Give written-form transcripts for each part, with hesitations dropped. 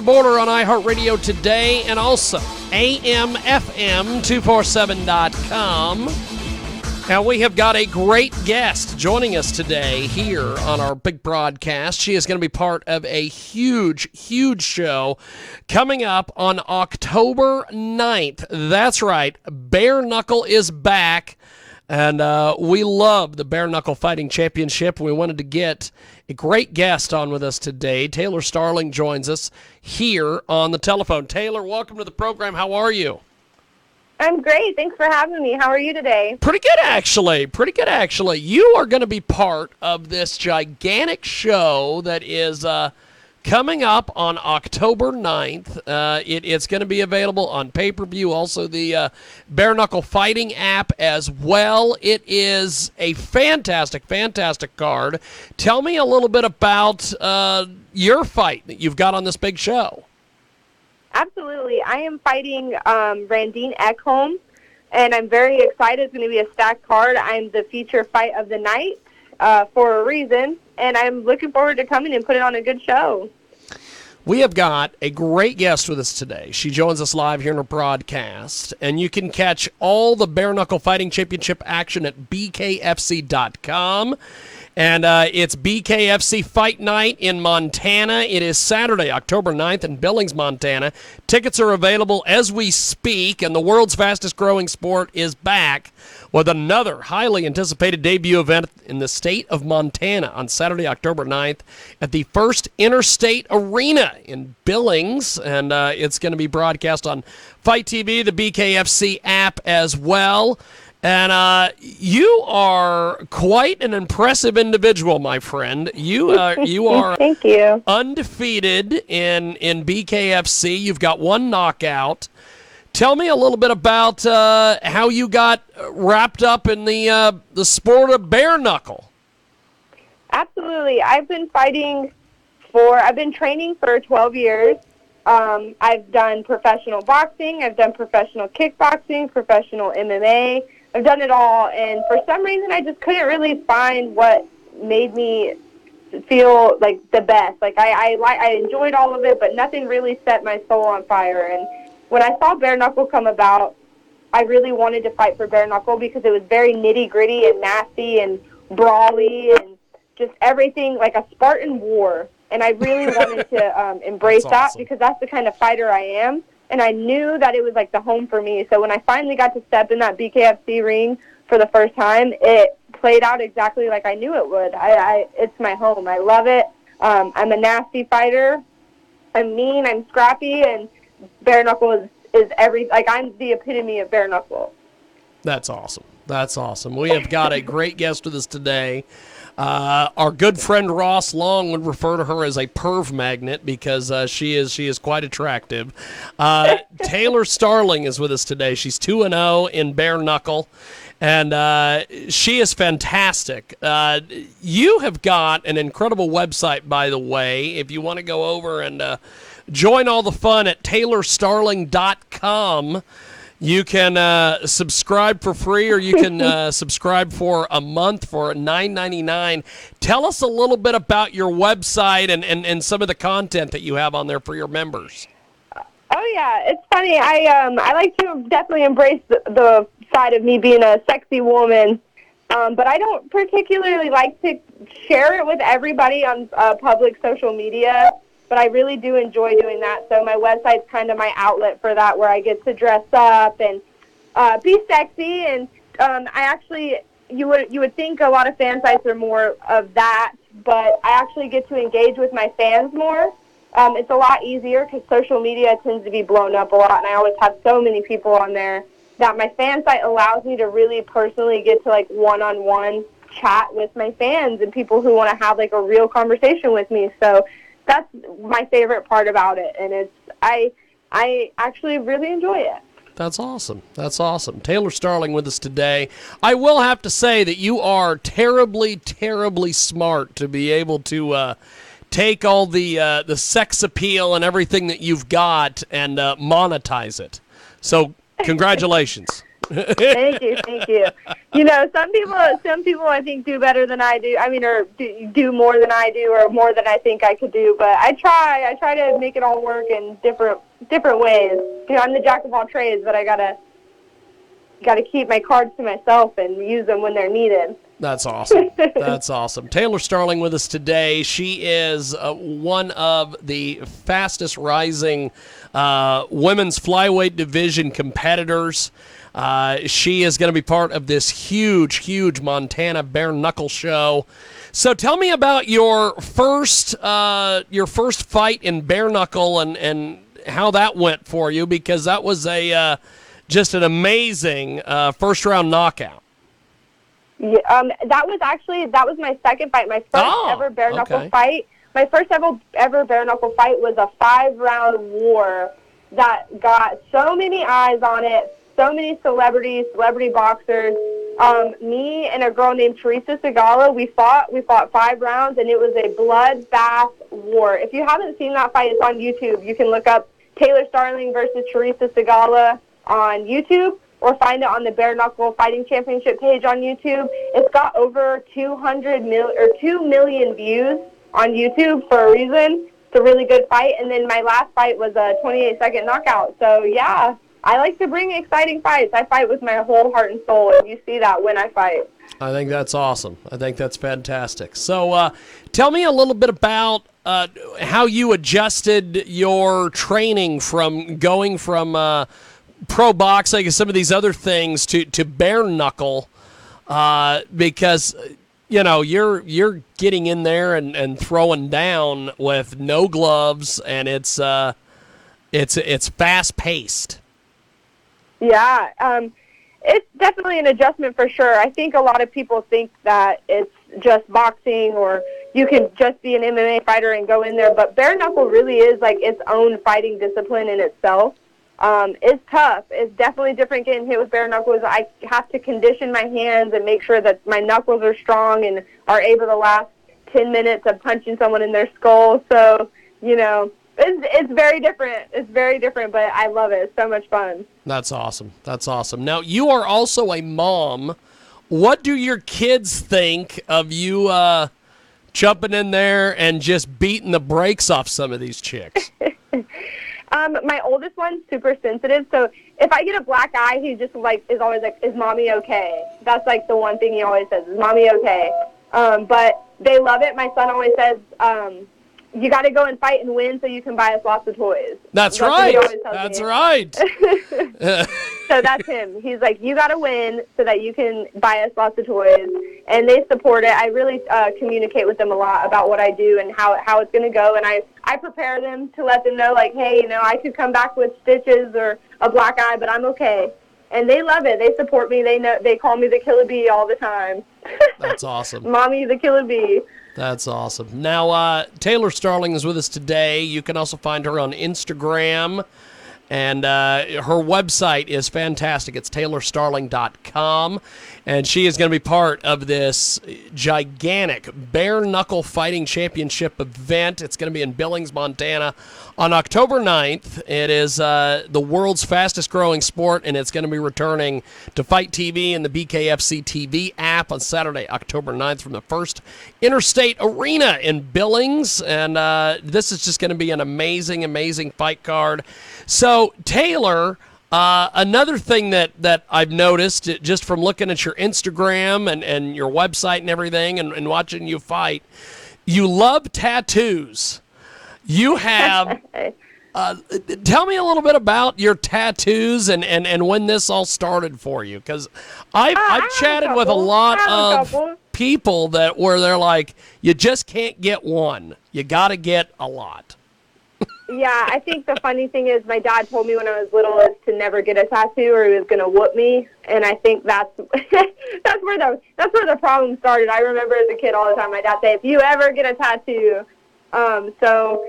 Border on iHeartRadio today and also AMFM247.com. And we have got a great guest joining us today here on our big broadcast. She is going to be part of a huge, huge show coming up on October 9th. That's right, Bare Knuckle is back. And we love the Bare Knuckle Fighting Championship. We wanted to get a great guest on with us today. Taylor Starling joins us here on the telephone. Taylor, welcome to the program. How are you? I'm great. Thanks for having me. How are you today? Pretty good, actually. You are going to be part of this gigantic show that is coming up on October 9th. It's going to be available on pay-per-view, also the Bare Knuckle Fighting app as well. It is a fantastic, fantastic card. Tell me a little bit about your fight that you've got on this big show. Absolutely. I am fighting Randine Elkholm, and I'm very excited. It's going to be a stacked card. I'm the feature fight of the night for a reason, and I'm looking forward to coming and putting on a good show. We have got a great guest with us today. She joins us live here in our broadcast, and you can catch all the Bare Knuckle Fighting Championship action at BKFC.com. And it's BKFC Fight Night in Montana. It is Saturday, October 9th in Billings, Montana. Tickets are available as we speak, and the world's fastest-growing sport is back with another highly anticipated debut event in the state of Montana on Saturday, October 9th at the First Interstate Arena in Billings. And it's going to be broadcast on Fight TV, the BKFC app as well. And you are quite an impressive individual, my friend. You are Thank you. Undefeated in BKFC. You've got one knockout. Tell me a little bit about how you got wrapped up in the sport of bare knuckle. Absolutely. I've been training for 12 years. I've done professional boxing. I've done professional kickboxing, professional MMA. I've done it all, and for some reason I just couldn't really find what made me feel like the best. Like I enjoyed all of it, but nothing really set my soul on fire. And when I saw bare knuckle come about, I really wanted to fight for bare knuckle because it was very nitty gritty and nasty and brawly and just everything like a Spartan war. And I really wanted to embrace that because that's the kind of fighter I am. And I knew that it was like the home for me. So when I finally got to step in that BKFC ring for the first time, it played out exactly like I knew it would. It's my home. I love it. I'm a nasty fighter. I'm mean. I'm scrappy. And bare knuckle is I'm the epitome of bare knuckle. That's awesome. We have got a great guest with us today. Our good friend Ross Long would refer to her as a perv magnet because she is quite attractive. Taylor Starling is with us today. She's 2-0 in bare knuckle, and she is fantastic. You have got an incredible website, by the way. If you want to go over and join all the fun at taylorstarling.com. You can subscribe for free, or you can subscribe for a month for $9.99. Tell us a little bit about your website and some of the content that you have on there for your members. Oh, yeah. It's funny. I like to definitely embrace the side of me being a sexy woman, but I don't particularly like to share it with everybody on public social media. But I really do enjoy doing that. So my website's kind of my outlet for that, where I get to dress up and be sexy. And you would think a lot of fan sites are more of that, but I actually get to engage with my fans more. It's a lot easier because social media tends to be blown up a lot, and I always have so many people on there that my fan site allows me to really personally get to like one-on-one chat with my fans and people who want to have like a real conversation with me. So that's my favorite part about it, and I actually really enjoy it. That's awesome. Taylor Starling with us today. I will have to say that you are terribly, terribly smart to be able to take all the sex appeal and everything that you've got and monetize it. So congratulations. Thank you, thank you. You know, some people I think do better than I do. I mean, or do more than I do, or more than I think I could do. But I try to make it all work in different ways. You know, I'm the jack of all trades, but I gotta keep my cards to myself and use them when they're needed. That's awesome. That's awesome. Taylor Starling with us today. She is one of the fastest rising women's flyweight division competitors. She is going to be part of this huge Montana bare knuckle show. So tell me about your first fight in bare knuckle and how that went for you, because that was just an amazing first round knockout. Yeah, that was my second fight. My first ever bare knuckle fight. My first ever bare knuckle fight was a 5-round war that got so many eyes on it. So many celebrity boxers. Me and a girl named Charisa Sigala, we fought 5 rounds, and it was a bloodbath war. If you haven't seen that fight, it's on YouTube. You can look up Taylor Starling versus Charisa Sigala on YouTube, or find it on the Bare Knuckle Fighting Championship page on YouTube. It's got over 2 million views on YouTube for a reason. It's a really good fight. And then my last fight was a 28-second knockout. So, yeah, I like to bring exciting fights. I fight with my whole heart and soul, and you see that when I fight. I think that's awesome. I think that's fantastic. So tell me a little bit about how you adjusted your training from going from pro boxing and some of these other things to bare knuckle, because you know you're getting in there and throwing down with no gloves, and it's fast paced. Yeah, it's definitely an adjustment for sure. I think a lot of people think that it's just boxing, or you can just be an MMA fighter and go in there, but bare knuckle really is like its own fighting discipline in itself. It's tough. It's definitely different getting hit with bare knuckles. I have to condition my hands and make sure that my knuckles are strong and are able to last 10 minutes of punching someone in their skull. So, you know, it's very different. It's very different, but I love it. It's so much fun. That's awesome. That's awesome. Now, you are also a mom. What do your kids think of you jumping in there and just beating the brakes off some of these chicks? My oldest one's super sensitive, so if I get a black eye, he just is always like, "Is mommy okay?" That's like the one thing he always says, "Is mommy okay?" But they love it. My son always says, "You got to go and fight and win so you can buy us lots of toys." That's right. That's right. So that's him. He's like, "You got to win so that you can buy us lots of toys," and they support it. I really communicate with them a lot about what I do and how it's going to go, and I prepare them to let them know, like, hey, you know, I could come back with stitches or a black eye, but I'm okay. And they love it. They support me. They call me the Killa Bee all the time. That's awesome. Mommy, the Killa Bee. That's awesome. Now, Taylor Starling is with us today. You can also find her on Instagram, and her website is fantastic. It's taylorstarling.com, and she is going to be part of this gigantic bare knuckle fighting championship event. It's going to be in Billings, Montana on October 9th. It is the world's fastest growing sport, and it's going to be returning to Fight TV and the BKFC TV app on Saturday, October 9th from the First Interstate Arena in Billings. And this is just going to be an amazing fight card. So, Taylor, another thing that I've noticed just from looking at your Instagram and your website and everything and watching you fight, you love tattoos. You have, tell me a little bit about your tattoos and when this all started for you. Because I've chatted with a lot of people where they're like, you just can't get one. You got to get a lot. Yeah, I think the funny thing is my dad told me when I was little is to never get a tattoo or he was going to whoop me, and I think that's where the problem started. I remember as a kid all the time my dad say, if you ever get a tattoo. So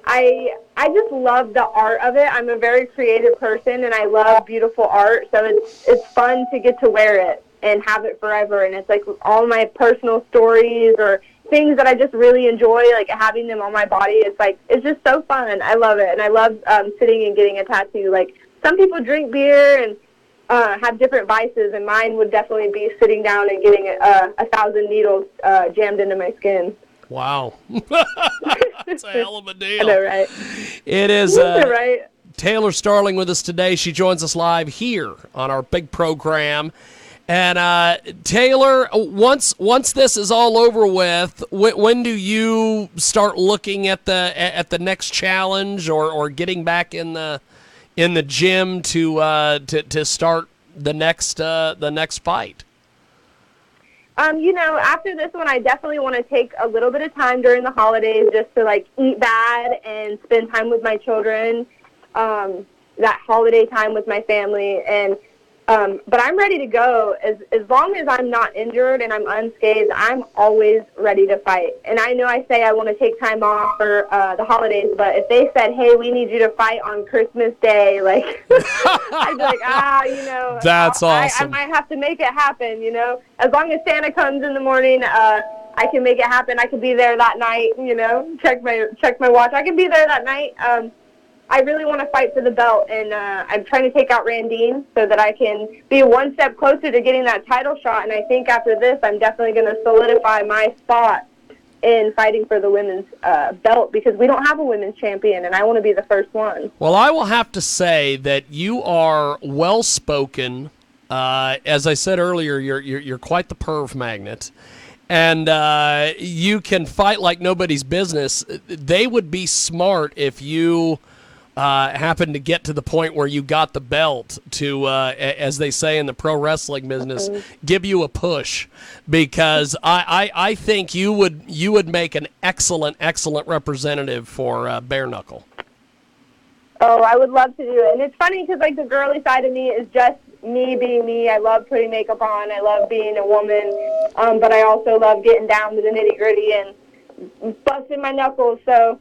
I just love the art of it. I'm a very creative person, and I love beautiful art, so it's fun to get to wear it and have it forever, and it's like all my personal stories or things that I just really enjoy, like having them on my body. It's just so fun. I love it, and I love sitting and getting a tattoo. Like, some people drink beer and have different vices, and mine would definitely be sitting down and getting 1,000 needles jammed into my skin. Wow. That's a hell of a deal. I know, right? It is right. Taylor Starling with us today. She joins us live here on our big program. And Taylor, once this is all over with, when do you start looking at the next challenge or getting back in the gym to start the next fight? After this one, I definitely want to take a little bit of time during the holidays just to, like, eat bad and spend time with my children, that holiday time with my family. And but I'm ready to go. As long as I'm not injured and I'm unscathed, I'm always ready to fight. And I know I say I want to take time off for the holidays, but if they said, hey, we need you to fight on Christmas Day, like, I'd be like, That's awesome. I might have to make it happen, As long as Santa comes in the morning, I can make it happen. I could be there that night, check my watch. I can be there that night. I really want to fight for the belt, and I'm trying to take out Randine so that I can be one step closer to getting that title shot. And I think after this, I'm definitely going to solidify my spot in fighting for the women's belt, because we don't have a women's champion, and I want to be the first one. Well, I will have to say that you are well-spoken. As I said earlier, you're quite the perv magnet. And you can fight like nobody's business. They would be smart if you happened to get to the point where you got the belt to, as they say in the pro wrestling business, give you a push, because I think you would make an excellent representative for bare knuckle. Oh, I would love to do it. And it's funny because, like, the girly side of me is just me being me. I love putting makeup on. I love being a woman. But I also love getting down to the nitty-gritty and busting my knuckles. So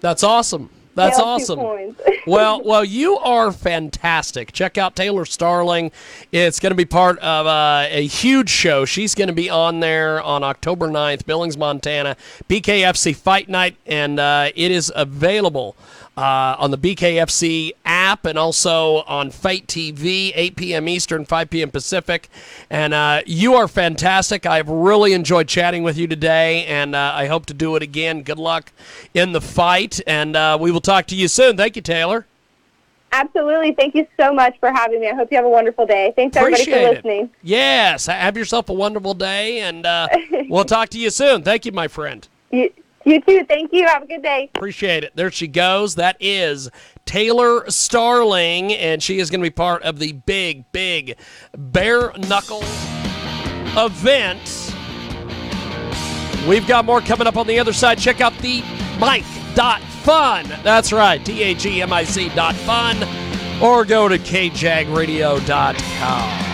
that's awesome. That's awesome. Well, you are fantastic. Check out Taylor Starling. It's going to be part of a huge show. She's going to be on there on October 9th, Billings, Montana, BKFC Fight Night, and it is available on the BKFC app and also on Fight TV, 8 p.m. Eastern, 5 p.m. Pacific. And you are fantastic. I've really enjoyed chatting with you today, and I hope to do it again. Good luck in the fight, and we will talk to you soon. Thank you, Taylor. Absolutely. Thank you so much for having me. I hope you have a wonderful day. Thanks, everybody, for listening. Yes. Have yourself a wonderful day, and we'll talk to you soon. Thank you, my friend. You too. Thank you. Have a good day. Appreciate it. There she goes. That is Taylor Starling, and she is going to be part of the big bare knuckle event. We've got more coming up on the other side. Check out the mic.fun. That's right, TAGMIC.fun, or go to KJAGradio.com.